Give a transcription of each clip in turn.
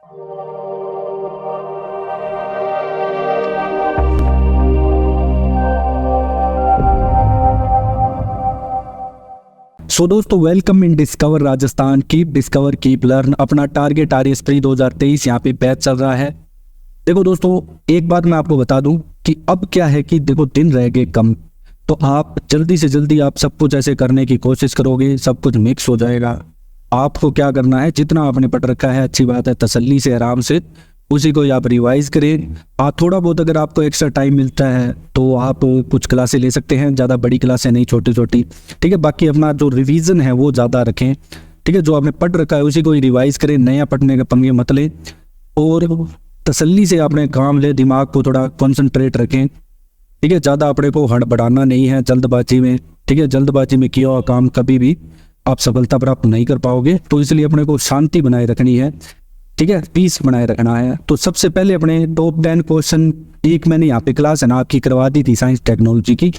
सो दोस्तों, welcome in discover Rajasthan. Keep discover keep learn. अपना target RS-3 2023 यहाँ पे बैच चल रहा है। देखो दोस्तों, एक बात मैं आपको बता दूं कि अब क्या है कि देखो दिन रह गए कम, तो आप जल्दी से जल्दी आप सब कुछ ऐसे करने की कोशिश करोगे, सब कुछ मिक्स हो जाएगा। आपको क्या करना है, जितना आपने पढ़ रखा है अच्छी बात है, तसल्ली से आराम से उसी को आप रिवाइज करें। आप थोड़ा बहुत अगर आपको एक्स्ट्रा टाइम मिलता है तो आप कुछ क्लासें ले सकते हैं, ज़्यादा बड़ी क्लासें नहीं, छोटी छोटी, ठीक है। बाकी अपना जो रिवीजन है वो ज़्यादा रखें, ठीक है। जो आपने पढ़ रखा है उसी को ही रिवाइज करें, नया पढ़ने के पंगे मत लें और तसल्ली से अपने काम ले, दिमाग को थोड़ा कॉन्सेंट्रेट रखें, ठीक है। ज़्यादा अपने को हड़बड़ाना नहीं है जल्दबाजी में, ठीक है। जल्दबाजी में किया हुआ काम कभी भी आप सफलता प्राप्त नहीं कर पाओगे, तो इसलिए अपने को शांति बनाए रखनी है, ठीक है, पीस बनाए रखना है। तो सबसे पहले अपने टॉप 10 क्वेश्चन, एक मैंने यहाँ पे क्लास है ना आपकी करवा दी थी साइंस टेक्नोलॉजी की,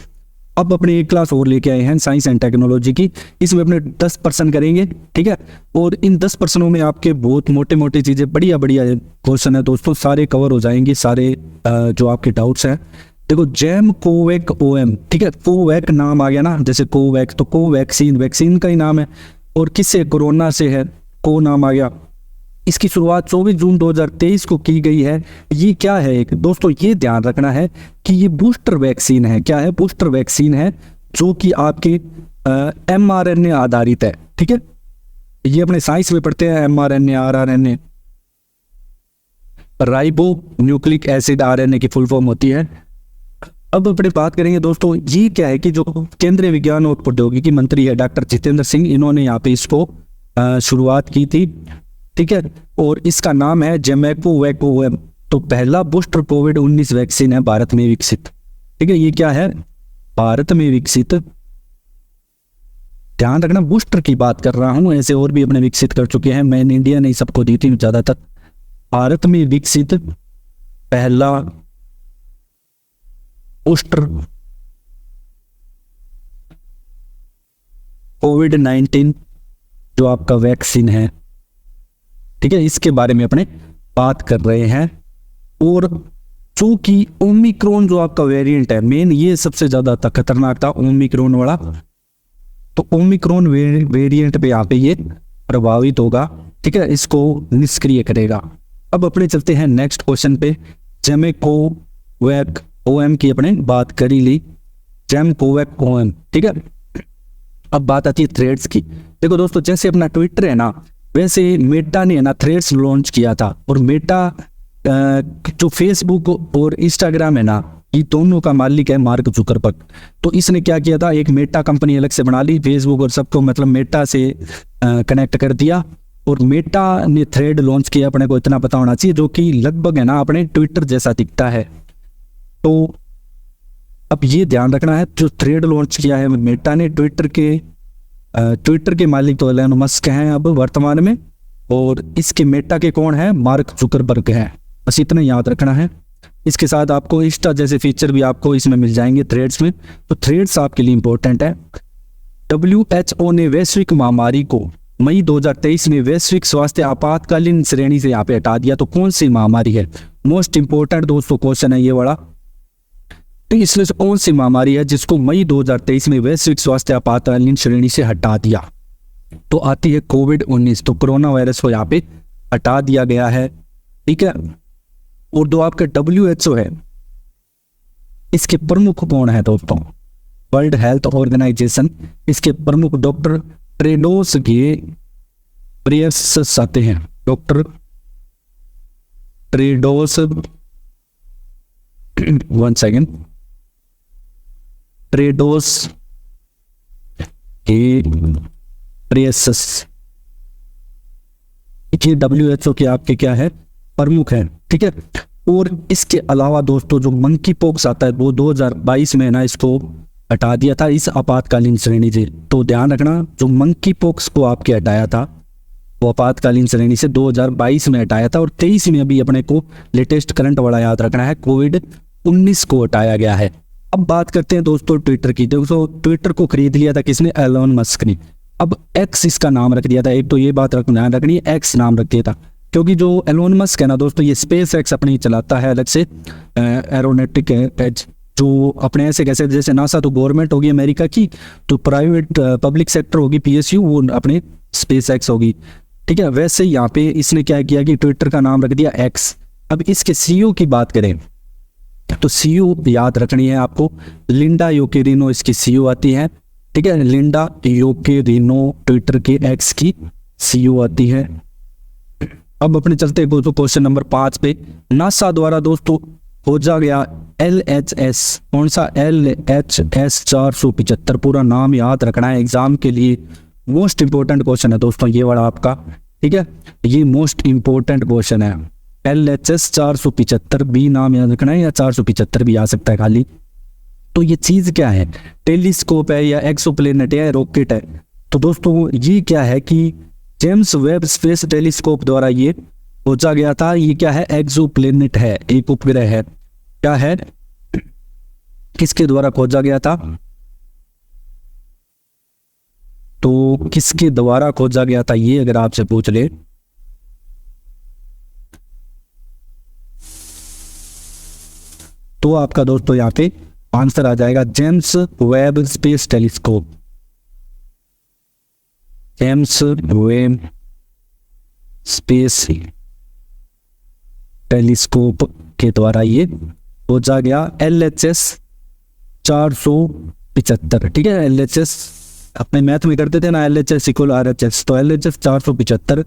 अब अपने एक क्लास और लेके आए हैं साइंस एंड टेक्नोलॉजी की। इसमें अपने 10% करेंगे, ठीक है। और इन 10% में आपके बहुत मोटे मोटे चीज़ें, बढ़िया बढ़िया क्वेश्चन है दोस्तों, सारे कवर हो जाएंगे, सारे जो आपके डाउट्स हैं। देखो, जैम कोवैक OM, ठीक है, कोवैक नाम आ गया ना, जैसे कोवैक तो कोवैक्सीन, वैक्सीन का ही नाम है, और किससे, कोरोना से है, को नाम आ गया। इसकी शुरुआत 24 जून 2023 को की गई है। ये क्या है एक दोस्तों, ये ध्यान रखना है कि ये बूस्टर वैक्सीन है। क्या है? बूस्टर वैक्सीन है, जो कि आपके mRNA आधारित है, ठीक है। ये अपने साइंस में पढ़ते हैं, mRNA RNA, ribo nucleic acid RNA की फुल फॉर्म होती है। अब अपने बात करेंगे दोस्तों, ये क्या है कि जो केंद्रीय विज्ञान और प्रौद्योगिकी मंत्री है डॉक्टर जितेंद्र सिंह, इन्होंने यहाँ पे इसको शुरुआत की थी, ठीक है। और इसका नाम है जैमकोवैक OM। तो पहला बूस्टर कोविड-19 वैक्सीन है भारत में विकसित, ठीक है। ये क्या है? भारत में विकसित। ध्यान रखना, बूस्टर की बात कर रहा हूं, ऐसे और भी अपने विकसित कर चुके हैं, मैन इंडिया ने सबको दी थी ज्यादातर। भारत में विकसित पहला बूस्टर कोविड-19 जो आपका वैक्सीन है, ठीक है, इसके बारे में अपने बात कर रहे हैं। और जो कि ओमिक्रॉन जो आपका वेरिएंट है, मेन ये सबसे ज्यादा खतरनाक था, ओमिक्रॉन वाला। तो ओमिक्रॉन वेरिएंट पे यहाँ पे ये प्रभावित होगा, ठीक है, इसको निष्क्रिय करेगा। अब अपने चलते हैं नेक्स्ट क्वेश्चन पे। जैमकोवैक OM की अपने बात कर ही ली, जैमकोवैक OM, ठीक है। अब बात आती है थ्रेड्स की। देखो दोस्तों, जैसे अपना ट्विटर है ना, वैसे मेटा ने ना थ्रेड्स लॉन्च किया था। और मेटा जो फेसबुक और इंस्टाग्राम है ना, ये दोनों का मालिक है मार्क जुकरबर्ग। तो इसने क्या किया था, एक मेटा कंपनी अलग से बना ली, फेसबुक और सबको मतलब मेटा से कनेक्ट कर दिया, और मेटा ने थ्रेड लॉन्च किया। अपने को इतना पता होना चाहिए, जो कि लगभग है ना अपने ट्विटर जैसा दिखता है। तो अब ये ध्यान रखना है, जो थ्रेड लॉन्च किया है मेटा ने, ट्विटर के मालिक तो एलन मस्क हैं अब वर्तमान में, और इसके मेटा के कौन है? मार्क जुकरबर्ग हैं। बस इतना याद रखना है। इसके साथ आपको इंस्टा जैसे फीचर भी आपको इसमें मिल जाएंगे थ्रेड्स में, तो थ्रेड्स आपके लिए इंपॉर्टेंट है। WHO ने वैश्विक महामारी को मई 2023 में वैश्विक स्वास्थ्य आपातकालीन श्रेणी से यहाँ पे हटा दिया। तो कौन सी महामारी है? मोस्ट इंपॉर्टेंट दोस्तों क्वेश्चन है ये वाला। तो इसमें से कौन सी महामारी है जिसको मई 2023 में वैश्विक स्वास्थ्य आपातकालीन श्रेणी से हटा दिया? तो आती है कोविड-19। तो कोरोना वायरस को यहाँ पे हटा दिया गया है, ठीक है। और जो आपका WHO है, इसके प्रमुख कौन है दोस्तों? वर्ल्ड हेल्थ ऑर्गेनाइजेशन, इसके प्रमुख डॉक्टर टेड्रोस घेब्रेयेसस आते हैं। Doctor Tedros, one second, Tedros Ghebreyesus, ये WHO के आपके क्या है? प्रमुख है, ठीक है। और इसके अलावा दोस्तों जो मंकी पॉक्स आता है, वो 2022 में ना इसको हटा दिया था इस आपातकालीन श्रेणी से। तो ध्यान रखना, जो मंकी पॉक्स को आपके हटाया था वो आपातकालीन श्रेणी से 2022 में हटाया था, और 23 में अभी अपने को लेटेस्ट करंट वाला याद रखना है, कोविड-19 को हटाया गया है। अब बात करते हैं दोस्तों ट्विटर की। दोस्तों ट्विटर को खरीद लिया था किसने? एलन मस्क ने। अब एक्स इसका नाम रख दिया था। एक तो ये बात ध्यान रखनी है, एक्स नाम रख दिया था। क्योंकि जो एलोन मस्क है ना दोस्तों, ये स्पेस एक्स अपनी चलाता है अलग से, एरोनॉटिक एज, जो अपने ऐसे कैसे, जैसे नासा तो गवर्नमेंट होगी अमेरिका की, तो प्राइवेट पब्लिक सेक्टर होगी पीएसयू, वो अपने स्पेस एक्स होगी, ठीक है। वैसे यहाँ पे इसने क्या किया कि ट्विटर का नाम रख दिया एक्स। अब इसके सीईओ की बात करें तो सीईओ याद रखनी है आपको, लिंडा योकेरिनो इसकी सीईओ आती है, ठीक है। लिंडा योकेरिनो ट्विटर के एक्स की सीईओ आती है। अब अपने चलते तो क्वेश्चन नंबर 5 पे, नासा द्वारा दोस्तों खोजा गया LHS, कौन सा LHS 475, पूरा नाम याद रखना है एग्जाम के लिए, मोस्ट इंपोर्टेंट क्वेश्चन है दोस्तों ये वाला आपका, ठीक है। ये मोस्ट इंपोर्टेंट क्वेश्चन है, LHS 475 भी नाम याद रखना है, या 475 भी आ सकता है खाली। तो ये चीज क्या है, टेलीस्कोप है या एक्सोप्लेनेट है या रॉकेट है? तो दोस्तों ये क्या है कि जेम्स वेब स्पेस टेलीस्कोप द्वारा ये खोजा गया था। ये क्या है, एक्सोप्लेनेट है, एक उपग्रह है। क्या है, किसके द्वारा खोजा गया था? तो किसके द्वारा खोजा गया था ये अगर आपसे पूछ ले, तो आपका दोस्तों यहाँ पे आंसर आ जाएगा James Webb space telescope. James Webb space telescope के द्वारा ये खोजा गया LHS 475, ठीक है। LHS अपने मैथ में करते थे ना, LHS = RHS, तो LHS 475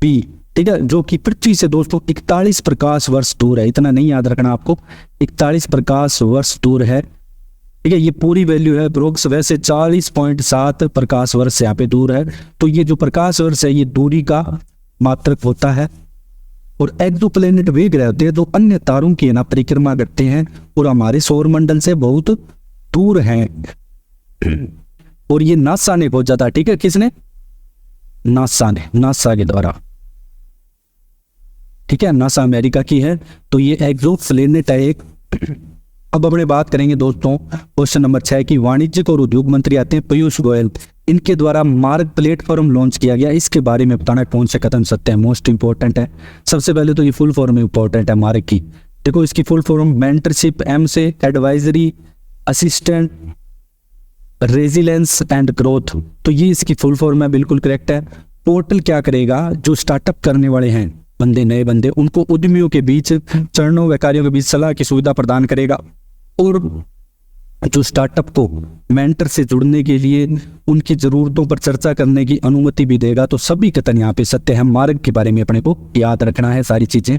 B, ठीक है, जो कि पृथ्वी से दोस्तों 41 प्रकाश वर्ष दूर है। इतना नहीं याद रखना आपको, 41 प्रकाश वर्ष दूर है, ठीक है। ये पूरी वैल्यू है ब्रोक्स, वैसे 40.7 प्रकाश वर्ष यहाँ पे दूर है। तो ये जो प्रकाश वर्ष है ये दूरी का मात्रक होता है। और एक्सोप्लैनेट वे ग्रह होते हैं जो अन्य तारों की ना परिक्रमा करते हैं और हमारे सौर मंडल से बहुत दूर हैं। और ये नासा ने खोजा था, ठीक है। किसने? नासा ने, नासा के द्वारा, ठीक है। नासा अमेरिका की है। तो ये एक्सोप्लैनेट है एक। अब अपने बात करेंगे दोस्तों क्वेश्चन नंबर 6 की, वाणिज्यिक और उद्योग मंत्री आते हैं पीयूष गोयल, इनके द्वारा मार्ग प्लेटफॉर्म लॉन्च किया गया, इसके बारे में बताना कौन से कथन सत्य है, मोस्ट इंपॉर्टेंट है। सबसे पहले तो ये फुल फॉर्म इंपॉर्टेंट है मार्ग की, देखो इसकी फुल फॉर्म मेंटरशिप, M से advisory, assistant, resilience and growth, तो ये इसकी फुल फॉर्म है, बिल्कुल करेक्ट है। पोर्टल क्या करेगा, जो स्टार्टअप करने वाले हैं बंदे, नए बंदे, उनको उद्यमियों के बीच, चरणों व्यापारियों के बीच सलाह की सुविधा प्रदान करेगा और जो स्टार्टअप को मेंटर से जुड़ने के लिए उनकी जरूरतों पर चर्चा करने की अनुमति भी देगा। तो सभी कथन यहाँ पे सत्य है। मार्ग के बारे में अपने को याद रखना है सारी चीजें।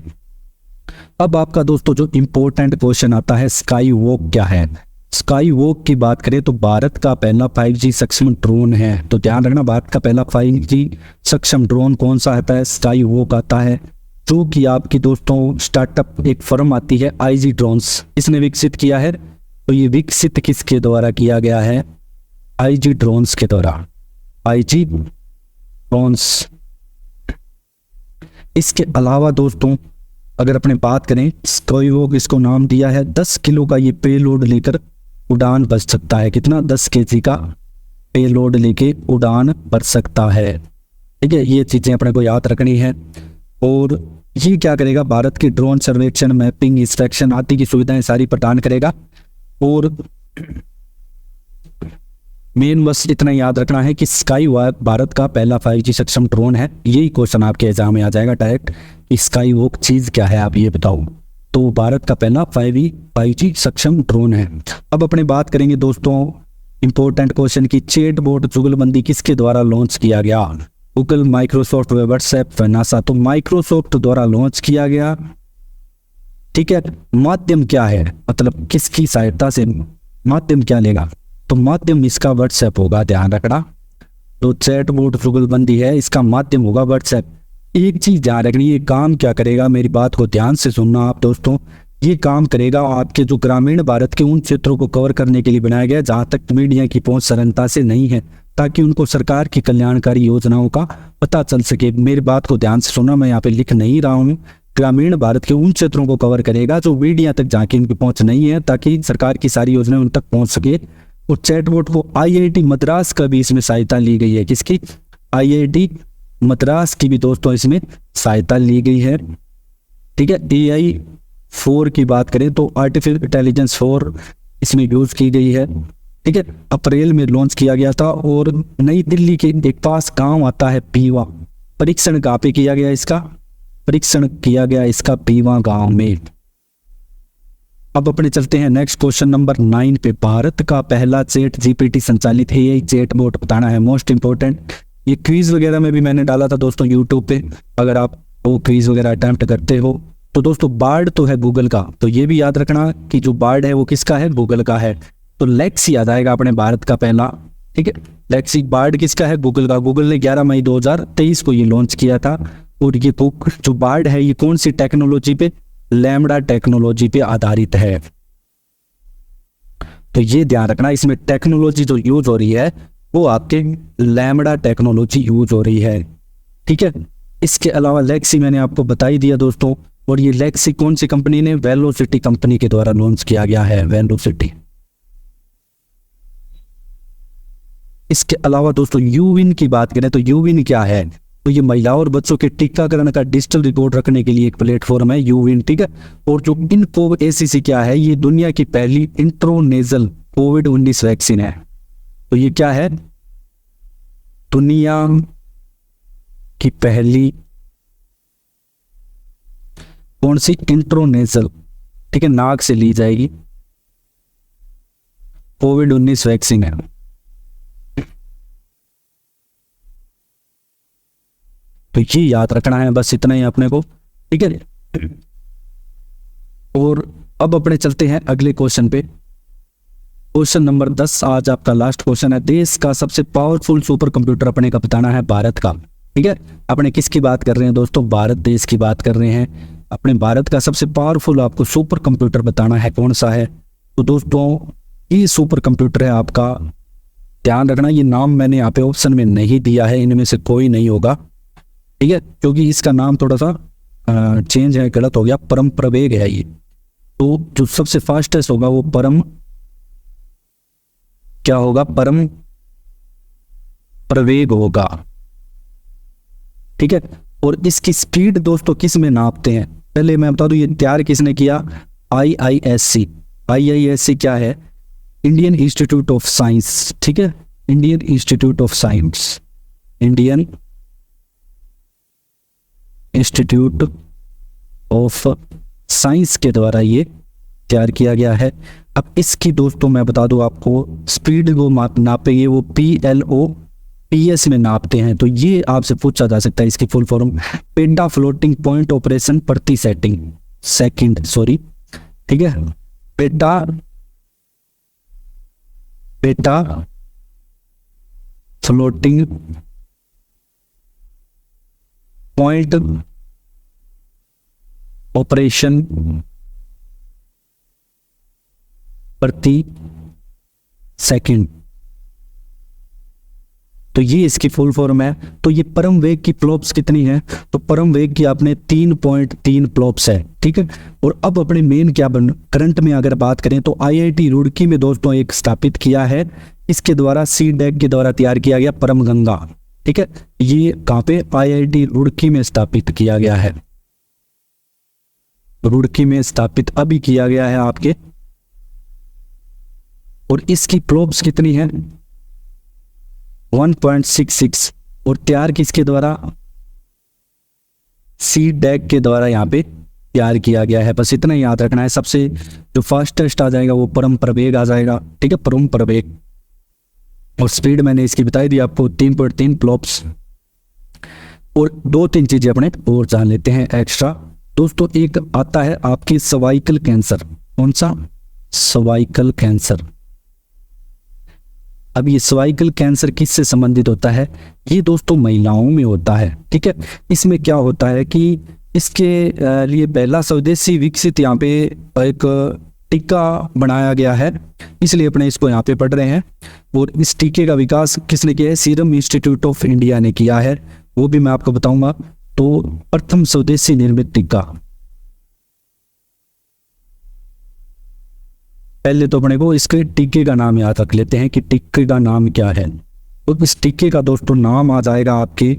अब आपका दोस्तों जो इंपॉर्टेंट क्वेश्चन आता है, स्काई वॉक क्या है? स्काई वॉक की बात करें तो भारत का पहला 5G सक्षम ड्रोन है। तो ध्यान रखना, भारत का पहला 5G सक्षम ड्रोन कौन सा आता है? स्काई वॉक आता है, जो कि आपकी दोस्तों स्टार्टअप एक फर्म आती है IG ड्रोन्स, इसने विकसित किया है। तो ये विकसित किसके द्वारा किया गया है? IG ड्रोन्स के द्वारा, IG ड्रोन्स। इसके अलावा दोस्तों अगर अपने बात करें, स्काई वॉक इसको नाम दिया है 10 किलो का ये पेलोड लेकर उड़ान भर सकता है। कितना? 10 kg का पेलोड लेके उड़ान भर सकता है, ठीक है। ये चीजें अपने को याद रखनी है। और ये क्या करेगा, भारत के ड्रोन सर्वेक्षण, मैपिंग, इंस्पेक्शन आदि की सुविधाएं सारी प्रदान करेगा। और मेन बस इतना याद रखना है कि स्काई वॉक भारत का पहला 5G सक्षम ड्रोन है। यही क्वेश्चन आपके एग्जाम में आ जाएगा डायरेक्ट कि स्काई वॉक चीज क्या है, आप ये बताओ। तो भारत का पहला 5G सक्षम ड्रोन है। अब अपने बात करेंगे दोस्तों इंपॉर्टेंट क्वेश्चन की, चैटबॉट जुगलबंदी किसके द्वारा लॉन्च किया गया? Google, Microsoft, WhatsApp, NASA. तो माइक्रोसॉफ्ट द्वारा लॉन्च किया गया, ठीक है। माध्यम क्या है, मतलब किसकी सहायता से, माध्यम क्या लेगा? तो माध्यम इसका व्हाट्सएप होगा, ध्यान रखना। तो चैटबॉट जुगलबंदी है, इसका माध्यम होगा व्हाट्सएप। एक चीज ध्यान रखनी, ये काम क्या करेगा, मेरी बात को ध्यान से सुनना आप दोस्तों। ये काम करेगा आपके जो ग्रामीण भारत के उन क्षेत्रों को कवर करने के लिए बनाया गया जहां तक मीडिया की पहुंच सरलता से नहीं है, ताकि उनको सरकार की कल्याणकारी योजनाओं का पता चल सके। मेरी बात को ध्यान से सुनना, मैं यहाँ पे लिख नहीं रहा हूँ। ग्रामीण भारत के उन क्षेत्रों को कवर करेगा जो मीडिया तक जाके उनकी पहुंच नहीं है, ताकि सरकार की सारी योजनाएं उन तक पहुंच सके। और चैटबॉट को IIT मद्रास का भी इसमें सहायता ली गई है। किसकी? IIT मद्रास की भी दोस्तों इसमें सहायता ली गई है। ठीक है, AI-4 की बात करें तो आर्टिफिशियल इंटेलिजेंस 4 इसमें यूज की गई है। ठीक है, अप्रैल में लॉन्च किया गया था और नई दिल्ली के एक पास गांव आता है पीवा, परीक्षण कहाँ पे किया गया इसका, परीक्षण किया गया इसका पीवा गांव में। अब अपने चलते हैं नेक्स्ट क्वेश्चन नंबर 9 पे। भारत का पहला चैट GPT संचालित AI चैट बोट बताना है, मोस्ट इंपोर्टेंट। ये क्विज वगैरह में भी मैंने डाला था दोस्तों यूट्यूब पे, अगर आप वो क्विज वगैरह अटेम्प्ट करते हो तो दोस्तों बार्ड तो है गूगल का, तो ये भी याद रखना कि जो बार्ड है वो किसका है, गूगल का है। तो लेक्सी याद आएगा अपने भारत का पहला। ठीक है, लेक्सी बार्ड किसका है, गूगल का। गूगल ने 11 मई 2023 को ये लॉन्च किया था। और ये बुक जो बार्ड है ये कौन सी टेक्नोलॉजी पे, लैम्बडा टेक्नोलॉजी पे आधारित है। तो ये ध्यान रखना, इसमें टेक्नोलॉजी जो यूज हो रही है वो आपके लैम्बडा टेक्नोलॉजी यूज हो रही है। ठीक है, इसके अलावा लेक्सी मैंने आपको बता ही दिया दोस्तों। और ये लेक्सी कौन सी कंपनी ने, वेलोसिटी कंपनी के द्वारा लॉन्च किया गया है, वेलोसिटी। इसके अलावा दोस्तों यूविन की बात करें तो यूविन क्या है, तो ये महिलाओं और बच्चों के टीकाकरण का डिजिटल रिकॉर्ड रखने के लिए एक प्लेटफॉर्म है यूविन। ठीक है, और जो INCOV-ACC क्या है, ये दुनिया की पहली इंट्रोनेजल कोविड-19 वैक्सीन है। तो ये क्या है, दुनिया की पहली कौन सी, इंट्रोनेजल। ठीक है, नाक से ली जाएगी कोविड-19 वैक्सीन है। तो ये याद रखना है, बस इतना ही अपने को। ठीक है, और अब अपने चलते हैं अगले क्वेश्चन पे। क्वेश्चन नंबर 10 आज आपका लास्ट क्वेश्चन है। देश का सबसे पावरफुल सुपर कंप्यूटर अपने का बताना है, भारत का। ठीक है, अपने किसकी बात कर रहे हैं दोस्तों, भारत देश की बात कर रहे हैं। अपने भारत का सबसे पावरफुल आपको सुपर कंप्यूटर बताना है कौन सा है। तो दोस्तों ये सुपर कंप्यूटर है आपका, ध्यान रखना ये नाम मैंने यहाँ पे ऑप्शन में नहीं दिया है, इनमें से कोई नहीं होगा। ठीक है, क्योंकि इसका नाम थोड़ा सा चेंज है, गलत हो गया, परम प्रवेग है ये। तो जो सबसे फास्टेस्ट होगा वो परम क्या होगा, परम प्रवेग होगा। ठीक है, और इसकी स्पीड दोस्तों किस में नापते हैं, पहले मैं बता दूं ये तैयार किसने किया, IISc। IISc क्या है, इंडियन इंस्टीट्यूट ऑफ साइंस। ठीक है, Indian institute of science, Indian institute of science के द्वारा ये तैयार किया गया है। अब इसकी दोस्तों मैं बता दूं आपको, स्पीड को नापेंगे वो PLOPS में नापते हैं। तो ये आपसे पूछा जा सकता है इसकी full form, PETA floating point operation प्रति सेकंड सॉरी। ठीक है, पेटा फ्लोटिंग पॉइंट ऑपरेशन प्रति सेकंड। तो ये इसकी फुल फॉर्म है। तो ये परम वेग की फ्लॉप्स कितनी है, तो परम वेग की आपने 3.3 फ्लॉप्स है। ठीक है, और अब अपने मेन क्या करंट में अगर बात करें तो IIT रुड़की में दोस्तों एक स्थापित किया है, इसके द्वारा CDEC के द्वारा तैयार किया गया परम गंगा। ठीक है, ये कहाँ पे, IIT रुड़की में स्थापित किया गया है, रुड़की में स्थापित अभी किया गया है आपके। और इसकी फ्लॉप्स कितनी है, 1.66, और तैयार किसके द्वारा, CDEC के द्वारा यहाँ पे तैयार किया गया है। बस इतना ही याद रखना है, सबसे जो फास्टेस्ट आ जाएगा वो परम प्रवेग आ जाएगा। ठीक है, परम प्रवेग। और स्पीड मैंने इसकी बताई दी आपको, 3.3 फ्लॉप्स। और 2-3 चीजें अपने और जान लेते हैं एक्स्ट्रा दोस्तों। एक आता है आपकी सर्वाइकल कैंसर, कौन सा, सर्वाइकल कैंसर। अब ये सर्वाइकल कैंसर किससे संबंधित होता है, ये दोस्तों महिलाओं में होता है। ठीक है, इसमें क्या होता है कि इसके लिए पहला स्वदेशी विकसित यहाँ पे एक टीका बनाया गया है, इसलिए अपने इसको यहाँ पे पढ़ रहे हैं। और इस टीके का विकास किसने किया है, सीरम इंस्टीट्यूट ऑफ इंडिया ने किया है, वो भी मैं आपको बताऊंगा। तो प्रथम स्वदेशी निर्मित टीका, पहले तो अपने को इसके टीके का नाम याद रख लेते हैं कि टीके का नाम क्या है। तो इस टीके का दोस्तों नाम आ जाएगा आपके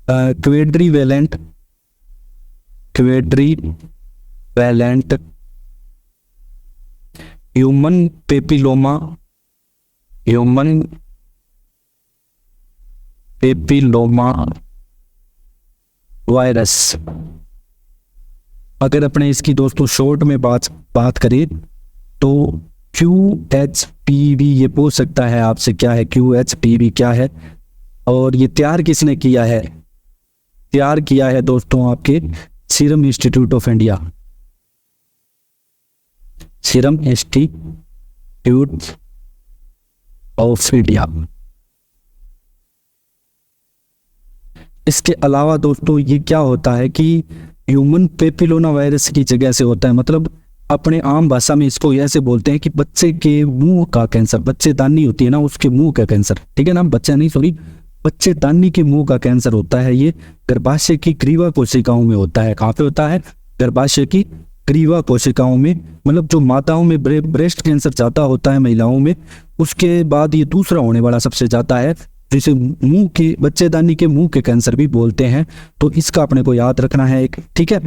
क्वेड्रीवेलेंट ह्यूमन पेपिलोमा वायरस। अगर अपने इसकी दोस्तों शॉर्ट में बात करें तो QHPV ये पूछ सकता है आपसे, क्या है QHPV क्या है, और ये तैयार किसने किया है? तैयार किया है दोस्तों आपके serum institute of India, serum institute of India. इसके अलावा दोस्तों ये क्या होता है कि ह्यूमन पेपिलोमा वायरस की जगह से होता है, मतलब अपने आम भाषा में इसको ऐसे बोलते हैं कि बच्चे के मुंह का कैंसर, बच्चेदानी होती है ना उसके मुंह का कैंसर, ठीक है ना, बच्चा नहीं सॉरी बच्चेदानी के मुंह का कैंसर होता है। ये गर्भाशय की ग्रीवा कोशिकाओं में होता है। कहाँ पे होता है? गर्भाशय की ग्रीवा कोशिकाओं में, मतलब जो माताओं में ब्रेस्ट कैंसर ज्यादा होता है महिलाओं में, उसके बाद ये दूसरा होने वाला सबसे ज्यादा है, जिसे मुंह के बच्चेदानी के मुंह के कैंसर भी बोलते हैं। तो इसका अपने को याद रखना है एक, ठीक है।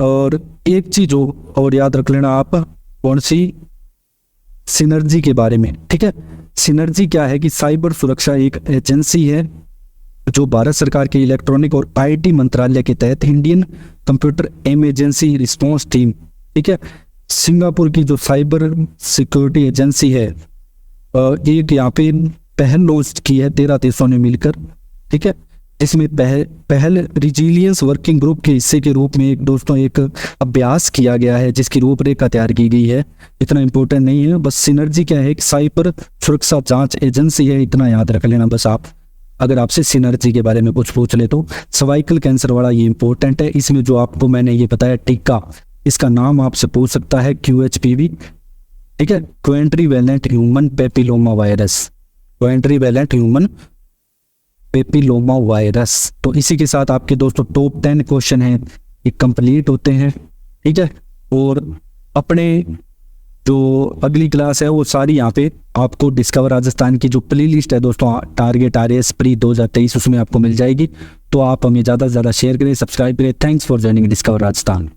और एक चीज और याद रख लेना आप, कौन सी? सिनर्जी के बारे में, ठीक है। सिनर्जी क्या है कि साइबर सुरक्षा एक एजेंसी है जो भारत सरकार के इलेक्ट्रॉनिक और IT मंत्रालय के तहत Indian computer emergency response team, ठीक है, सिंगापुर की जो साइबर सिक्योरिटी एजेंसी है, एक यहाँ पे पहल लॉन्च की है 13 देशों ने मिलकर, ठीक है। इसमें पहल रिजिलियंस वर्किंग ग्रुप के हिस्से के रूप में एक अभ्यास किया गया है जिसकी रूपरेखा तैयार की गई है। इतना इंपॉर्टेंट नहीं है, बस सिनर्जी क्या है, एक साइबर सुरक्षा जांच एजेंसी है, इतना याद रख लेना बस आप। अगर आपसे सिनर्जी के बारे में कुछ पूछ ले तो सर्वाइकल कैंसर वाला ये इंपॉर्टेंट है। इसमें जो आपको मैंने ये बताया टीका, इसका नाम आपसे पूछ सकता है QHPV, ठीक है, quadrivalent human papilloma virus, quadrivalent human papilloma virus. तो इसी के साथ आपके दोस्तों टॉप 10 क्वेश्चन हैं ये कंप्लीट होते हैं, ठीक है। और अपने जो अगली क्लास है वो सारी यहाँ पे आपको डिस्कवर राजस्थान की जो प्लेलिस्ट है दोस्तों, टारगेट RAS प्री 2023, उसमें आपको मिल जाएगी। तो आप हमें ज़्यादा से ज़्यादा शेयर करें, सब्सक्राइब करें। Thanks for joining discover Rajasthan.